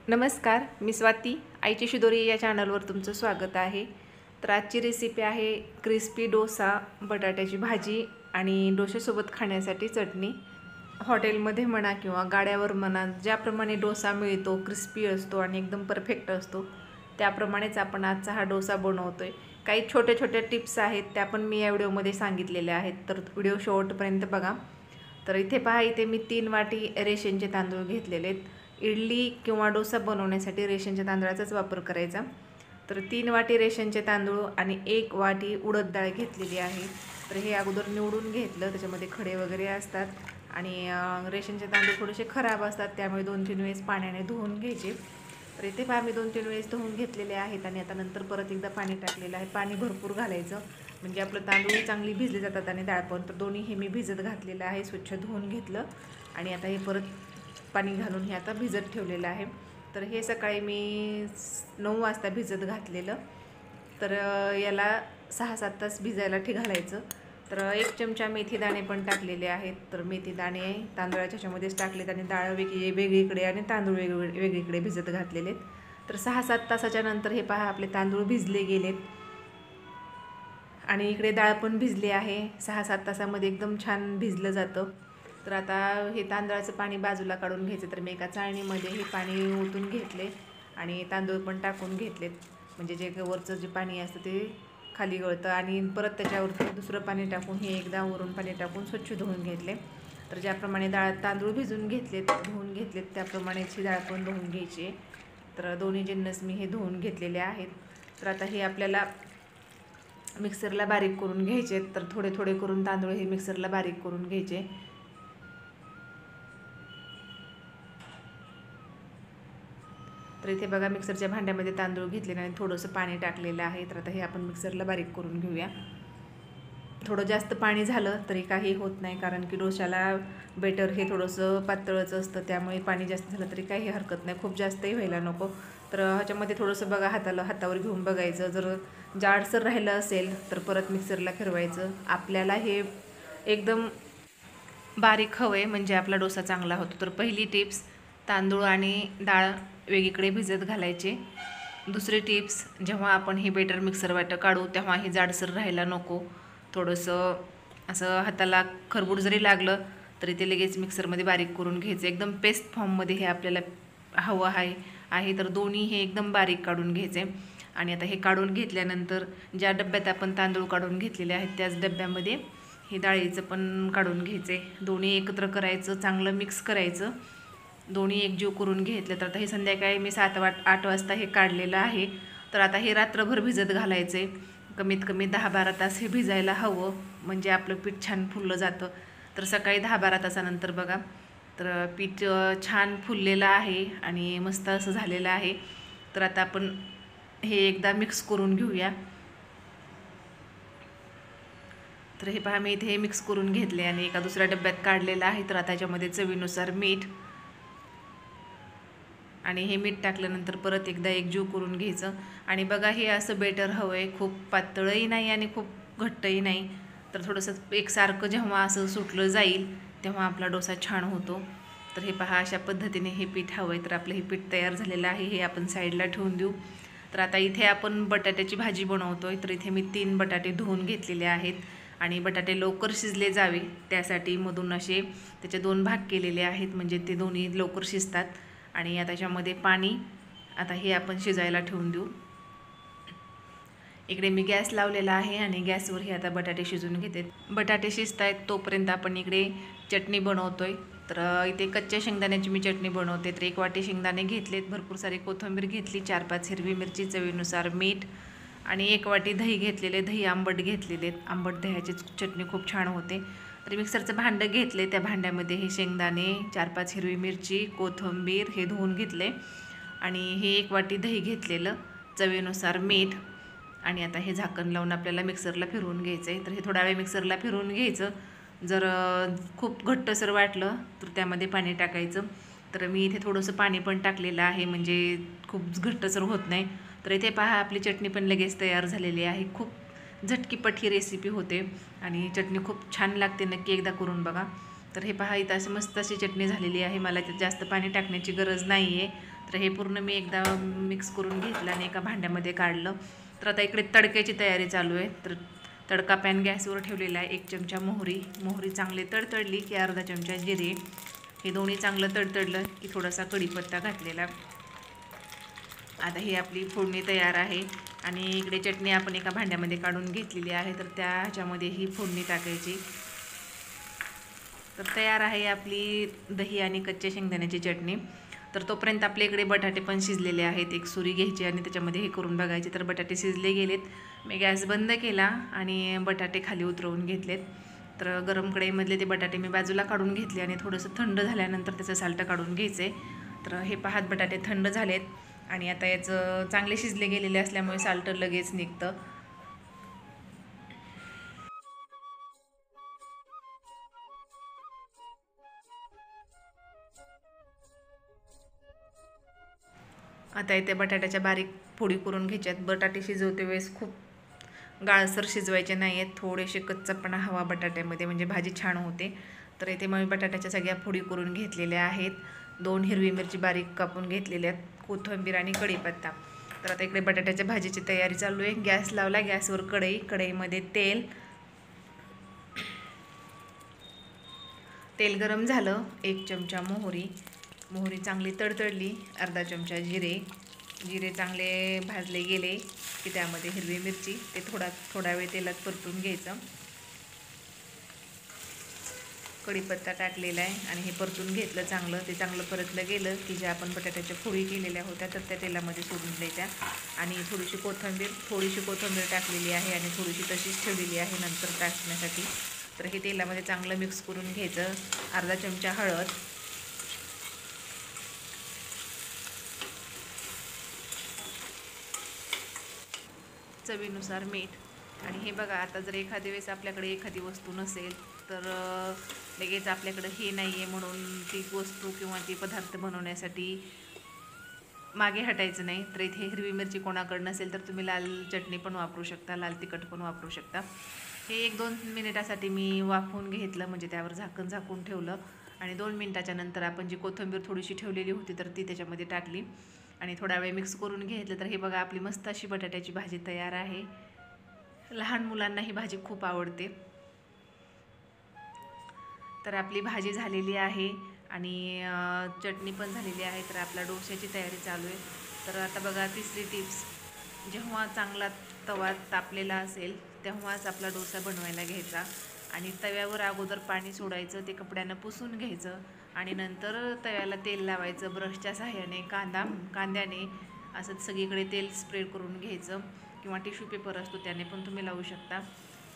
नमस्कार, मी स्वाती आईची शिदोरी या चॅनलवर तुमचं स्वागत आहे। तर आजची रेसिपी आहे क्रिस्पी डोसा, बटाट्याची भाजी आणि डोश्यासोबत खाण्यासाठी चटणी। हॉटेलमध्ये म्हणा किंवा गाड्यावर म्हणा, ज्याप्रमाणे डोसा मिळतो, क्रिस्पी असतो आणि एकदम परफेक्ट असतो, त्याप्रमाणेच आपण आजचा हा डोसा बनवतोय। काही छोटे छोटे टिप्स आहेत, त्या पण मी या व्हिडिओमध्ये सांगितलेल्या आहेत, तर व्हिडिओ शेवटपर्यंत बघा। तर इथे पहा, इथे मी 3 वाटी रेशनचे तांदूळ घेतलेले आहेत। इडली किंवा डोसा बनवण्यासाठी रेशनच्या तांदळाचाच वापर करायचा। तर 3 वाटी रेशनचे तांदूळ आणि 1 वाटी उडद डाळ घेतलेली आहे। तर हे अगोदर निवडून घेतलं, त्याच्यामध्ये खडे वगैरे असतात आणि रेशनचे तांदूळ थोडेसे खराब असतात, त्यामुळे 2-3 वेळेस पाण्याने धुवून घ्यायचे। तर इथे पहा, मी 2-3 वेळेस धुवून घेतलेले आहेत आणि आता नंतर परत एकदा पाणी टाकलेलं आहे। पाणी भरपूर घालायचं, म्हणजे आपलं तांदूळ चांगली भिजले जातात आणि डाळ पण। तर दोन्ही हे मी भिजत घातलेलं आहे, स्वच्छ धुवून घेतलं आणि आता हे परत पाणी घालून हे आता भिजत ठेवलेलं आहे। तर हे सकाळी मी 9 वाजता भिजत घातलेलं। तर याला 6-7 तास भिजायला घालायचं। तर 1 चमचा मेथी दाणे पण टाकलेले आहेत। तर मेथी दाणे तांदळाच्या ह्याच्यामध्येच टाकलेत आणि डाळ वेगळीकडे आणि तांदूळ वेगळीकडे भिजत घातलेले। तर 6-7 तासाच्या नंतर हे पहा, आपले तांदूळ भिजले गेलेत आणि इकडे डाळ पण भिजली आहे। 6-7 तासामध्ये एकदम छान भिजलं जातं। तर आता हे तांदळाचं पाणी बाजूला काढून घ्यायचं। तर मी एका चाळणीमध्ये हे पाणी ओतून घेतले आणि तांदूळ पण टाकून घेतलेत, म्हणजे जे वरचं जे पाणी असतं ते खाली गळतं आणि परत त्याच्यावरती दुसरं पाणी टाकून हे एकदा वरून पाणी टाकून स्वच्छ धुवून घेतले। तर ज्याप्रमाणे तांदूळ भिजून घेतलेत, धुवून घेतलेत, त्याप्रमाणेच ही डाळ पण धुवून घ्यायची। तर दोन्ही जिन्नस मी हे धुवून घेतलेले आहेत। तर आता हे आपल्याला मिक्सरला बारीक करून घ्यायचे। तर थोडे थोडे करून तांदूळ हे मिक्सरला बारीक करून घ्यायचे। तर इथे बघा, मिक्सरच्या भांड्यामध्ये तांदूळ घेतलेले आणि थोडंसं पाणी टाकलेलं आहे। तर आता हे आपण मिक्सरला बारीक करून घेऊया। थोडं जास्त पाणी झालं तरी काही होत नाही, कारण की डोशाला बेटर हे थोडंसं पातळच असतं, त्यामुळे पाणी जास्त झालं तरी काही हरकत नाही, खूप जास्तही व्हायला नको। तर ह्याच्यामध्ये थोडंसं बघा, हातावर घेऊन बघायचं, जर जाडसर राहिलं असेल तर परत मिक्सरला फिरवायचं। आपल्याला हे एकदम बारीक हवं आहे, म्हणजे आपला डोसा चांगला होतो। तर पहिली टिप्स, तांदूळ आणि डाळ वेगळीकडे भिजत घालायचे। दुसरी टिप्स, जेव्हा आपण हे बेटर मिक्सर वाटं काढू तेव्हा हे जाडसर राहायला नको, थोडंसं असं हाताला खरबूड जरी लागलं तरी ते लगेच मिक्सरमध्ये बारीक करून घ्यायचं। एकदम पेस्ट फॉर्ममध्ये हे आपल्याला हवं आहे। तर दोन्ही हे एकदम बारीक काढून घ्यायचे आणि आता हे काढून घेतल्यानंतर ज्या डब्यात आपण तांदूळ काढून घेतलेले आहेत त्याच डब्यामध्ये हे डाळीचं पण काढून घ्यायचे। दोन्ही एकत्र करायचं, चांगलं मिक्स करायचं, दोन्ही एकजीव करून घेतलं। तर आता हे संध्याकाळी मी 7-8 वाजता हे काढलेलं आहे। तर आता हे रात्रभर भिजत घालायचे, कमीत कमी 10-12 तास हे भिजायला हवं, म्हणजे आपलं पीठ छान फुललं जातं। तर सकाळी 10-12 तासानंतर बघा, तर पीठ छान फुललेलं आहे आणि मस्त असं झालेलं आहे। तर आता आपण हे एकदा मिक्स करून घेऊया। तर हे पहा, मी इथे मिक्स करून घेतले आणि एका दुसऱ्या डब्यात काढलेलं आहे। तर आता याच्यामध्ये चवीनुसार मीठ आणि हे मीठ टाकल्यानंतर परत एकदा एकजीव करून घ्यायचं। आणि बघा, हे असं बेटर हवं आहे, खूप पातळही नाही आणि खूप घट्टही नाही। तर थोडंसं एकसारखं जेव्हा असं सुटलं जाईल तेव्हा आपला डोसा छान होतो। तर हे पहा, अशा पद्धतीने हे पीठ हवं आहे। तर आपलं हे पीठ तयार झालेलं आहे, हे आपण साईडला ठेवून देऊ। तर आता इथे आपण बटाट्याची भाजी बनवतोय। तर इथे मी 3 बटाटे धुवून घेतलेले आहेत आणि बटाटे लवकर शिजले जावे त्यासाठी मधून असे त्याचे 2 भाग केलेले आहेत, म्हणजे ते दोन्ही लवकर शिजतात। आणि आता त्याच्यामध्ये पाणी, आता हे आपण शिजायला ठेवून देऊ। इकडे मी गॅस लावलेला आहे आणि गॅसवर हे आता बटाटे शिजून घेते। बटाटे शिजत आहेत तोपर्यंत आपण इकडे चटणी बनवतोय। तर इथे कच्च्या शेंगदाण्याची मी चटणी बनवते। तर 1 वाटी शेंगदाणे घेतलेत, भरपूर सारी कोथिंबीर घेतली, 4-5 हिरवी मिरची, चवीनुसार मीठ आणि 1 वाटी दही घेतलेले, दही आंबट घेतलेले, आंबट दह्याची चटणी खूप छान होते। तर मिक्सरचं भांडं घेतले, त्या भांड्यामध्ये हे शेंगदाणे, 4-5 हिरवी मिरची, कोथिंबीर हे धुवून घेतले आणि हे 1 वाटी दही घेतलेलं, चवीनुसार मीठ आणि आता हे झाकण लावून आपल्याला मिक्सरला फिरवून घ्यायचं आहे। तर हे थोडा वेळ मिक्सरला फिरवून घ्यायचं। जर खूप घट्टसर वाटलं तर त्यामध्ये पाणी टाकायचं। तर मी इथे थोडंसं पाणी पण टाकलेलं आहे, म्हणजे खूप घट्टसर होत नाही। तर इथे पहा, आपली चटणी पण लगेच तयार झालेली आहे। खूप झटकीपट ही रेसिपी होते आणि चटणी खूप छान लागते, नक्की एकदा करून बघा। तर हे पहा, इथं असं मस्त अशी चटणी झालेली आहे, मला त्यात जास्त पाणी टाकण्याची गरज नाही आहे। तर तर हे पूर्ण मी एकदा मिक्स करून घेतलं आणि एका भांड्यामध्ये काढलं. तर आता इकडे तडक्याची तयारी चालू आहे. तर तडका पॅन गॅसवर ठेवलेला आहे. 1 चमचा मोहरी चांगली तडतडली की अर्धा चमचा जिरे, हे दोन्ही चांगलं तडतडलं की थोडासा कढीपत्ता घातलेला. आता ही आपली फोडणी तयार आहे. आणि इकडे चटणी आपण एका भांड्यामध्ये काढून घेतलेली आहे. तर त्याच्यामध्ये ही फोडणी टाकायची. तर तयार आहे आपली दही आणि कच्च्या शेंगदाण्याची चटणी. तर तोपर्यंत आपल्या इकडे बटाटे पण शिजलेले आहेत. एक सुरी घ्यायची आणि त्याच्यामध्ये हे करून बघायचे. तर बटाटे शिजले गेलेत. मी गॅस बंद केला आणि बटाटे खाली उतरवून घेतलेत. तर गरम कढईमधले ते बटाटे मी बाजूला काढून घेतले आणि थोडंसं थंड झाल्यानंतर त्याचं साल्ट काढून घ्यायचे. तर हे पाहत बटाटे थंड झालेत आणि आता याचं चांगले शिजले गेलेले असल्यामुळे साल्ट लगेच निघतं. आता इथे बटाट्याच्या बारीक फोडी करून घ्यायच्यात. बटाटे शिजवते वेळेस खूप गाळसर शिजवायचे नाही आहेत, थोडेसे कच्चापणा हवा बटाट्यामध्ये, म्हणजे भाजी छान होते. तर इथे मी बटाट्याच्या सगळ्या फोडी करून घेतलेल्या आहेत. 2 हिरवी मिरची बारीक कापून घेतलेल्या आहेत, कोथिंबीर आणि कढीपत्ता. तर आता इकडे बटाट्याच्या भाजीची तयारी चालू आहे. गॅस लावला, गॅसवर कढईमध्ये तेल गरम झालं. 1 चमचा मोहरी चांगली तडतडली. अर्धा चमचा जिरे चांगले भाजले गेले की त्यामध्ये हिरवी मिरची, ते थोडा वेळ तेलात परतून घ्यायचं. कढीपत्ता टाकलेला आहे आणि हे परतून घेतलं चांगलं. ते चांगलं परतलं गेलं की ज्या आपण बटाट्याच्या फोडी केलेल्या होत्या तर त्या तेलामध्ये सोडून द्यायच्या. आणि थोडीशी कोथिंबीर टाकलेली आहे आणि थोडीशी तशीच ठेवलेली आहे नंतर टाकण्यासाठी. तर हे तेलामध्ये चांगलं मिक्स करून घ्यायचं. अर्धा चमचा हळद, चवीनुसार मीठ. आणि हे बघा, आता जर एखाद्या वेळेस आपल्याकडे एखादी वस्तू नसेल तर लगेच आपल्याकडे हे नाही आहे म्हणून ती वस्तू किंवा ती पदार्थ बनवण्यासाठी मागे हटायचं नाही. तर इथे हिरवी मिरची कोणाकडे नसेल तर तुम्ही लाल चटणी पण वापरू शकता, लाल तिखट पण वापरू शकता. हे 1-2 मिनिटासाठी मी वाफवून घेतलं, म्हणजे त्यावर झाकून ठेवलं. आणि 2 मिनिटाच्या नंतर आपण जी कोथिंबीर थोडीशी ठेवलेली होती तर ती त्याच्यामध्ये टाकली आणि थोडा वेळ मिक्स करून घेतलं. तर हे बघा, आपली मस्त अशी बटाट्याची भाजी तयार आहे. लहान मुलांना ही भाजी खूप आवडते. तर आपली भाजी झालेली आहे आणि चटणी पण झालेली आहे. तर आपल्या डोश्याची तयारी चालू आहे. तर आता बघा, तिसरी टिप्स, जेव्हा चांगला तवा तापलेला असेल तेव्हाच आपला डोसा बनवायला घ्यायचा. आणि तव्यावर अगोदर पाणी सोडायचं, ते कपड्यानं पुसून घ्यायचं आणि नंतर तव्याला तेल लावायचं. ब्रशच्या सहाय्याने कांद्याने असं सगळीकडे तेल स्प्रेड करून घ्यायचं, किंवा टिश्यू पेपर असतो त्याने पण तुम्ही लावू शकता.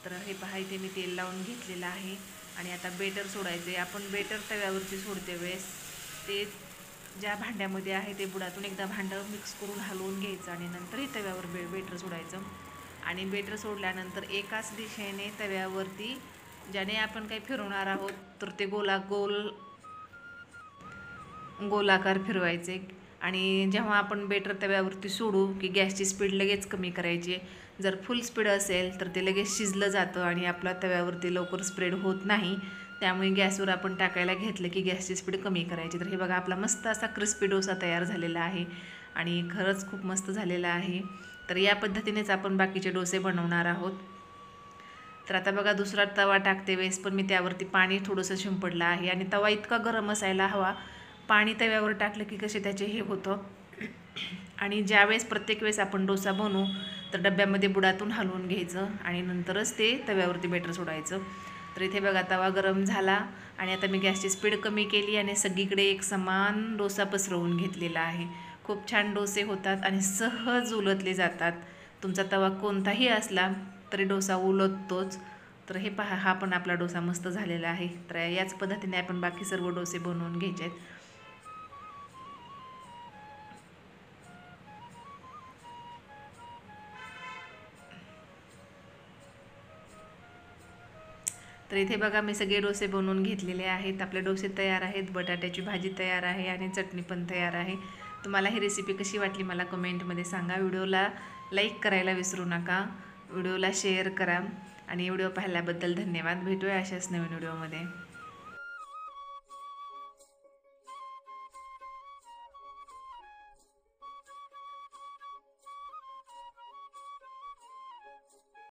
तर हे पहा, इथे मी तेल लावून घेतलेलं आहे. आणि आता बेटर सोडायचे. आपण बेटर तव्यावरती सोडते वेळेस ते ज्या भांड्यामध्ये आहे ते बुडातून एकदा भांडं मिक्स करून हलवून घ्यायचं आणि नंतर हे तव्यावर बेटर सोडायचं. आणि बेटर सोडल्यानंतर एकाच दिशेने तव्यावरती ज्याने आपण काही फिरवणार आहोत तर ते गोलाकार फिरवायचे. आणि जेव्हा आपण बेटर तव्यावरती सोडू की गॅसची स्पीड लगेच कमी करायची. जर फुल स्पीड असेल तर ते लगेच शिजलं जातं आणि आपला तव्यावरती लवकर स्प्रेड होत नाही. त्यामुळे गॅसवर आपण टाकायला घेतलं की गॅसची स्पीड कमी करायची. तर हे बघा, आपला मस्त असा क्रिस्पी डोसा तयार झालेला आहे आणि खरंच खूप मस्त झालेला आहे. तर या पद्धतीनेच आपण बाकीचे डोसे बनवणार आहोत. तर आता बघा, दुसरा तवा टाकते वेळेस पण मी त्यावरती पाणी थोडंसं शिंपडलं आहे. आणि तवा इतका गरम असायला हवा, पाणी तव्यावर टाकलं की कसे त्याचे हे होतं. आणि ज्यावेळेस प्रत्येक वेळेस आपण डोसा बनवू तर डब्यामध्ये बुडातून हलवून घ्यायचं आणि नंतरच ते तव्यावरती बेटर सोडायचं. तर इथे बघा, तवा गरम झाला आणि आता मी गॅसची स्पीड कमी केली आणि सगळीकडे एक समान डोसा पसरवून घेतलेला आहे. खूप छान डोसे होतात आणि सहज उलटले जातात. तुमचा तवा कोणताही असला तरी डोसा उलटतोच. तर हे पहा, हा पण आपला डोसा मस्त झालेला आहे. तर याच पद्धतीने आपण बाकी सर्व डोसे बनवून घ्यायचे आहेत. तर इथे बघा, मी सगळे डोसे बनवून घेतलेले आहेत. आपले डोसे तयार आहेत, बटाट्याची भाजी तयार आहे आणि चटणी पण तयार आहे. तुम्हाला ही रेसिपी कशी वाटली मला कमेंटमध्ये सांगा. व्हिडिओला लाईक करायला विसरू नका, व्हिडिओला शेअर करा आणि व्हिडिओ पाहिल्याबद्दल धन्यवाद. भेटूया अशाच नवीन व्हिडिओमध्ये.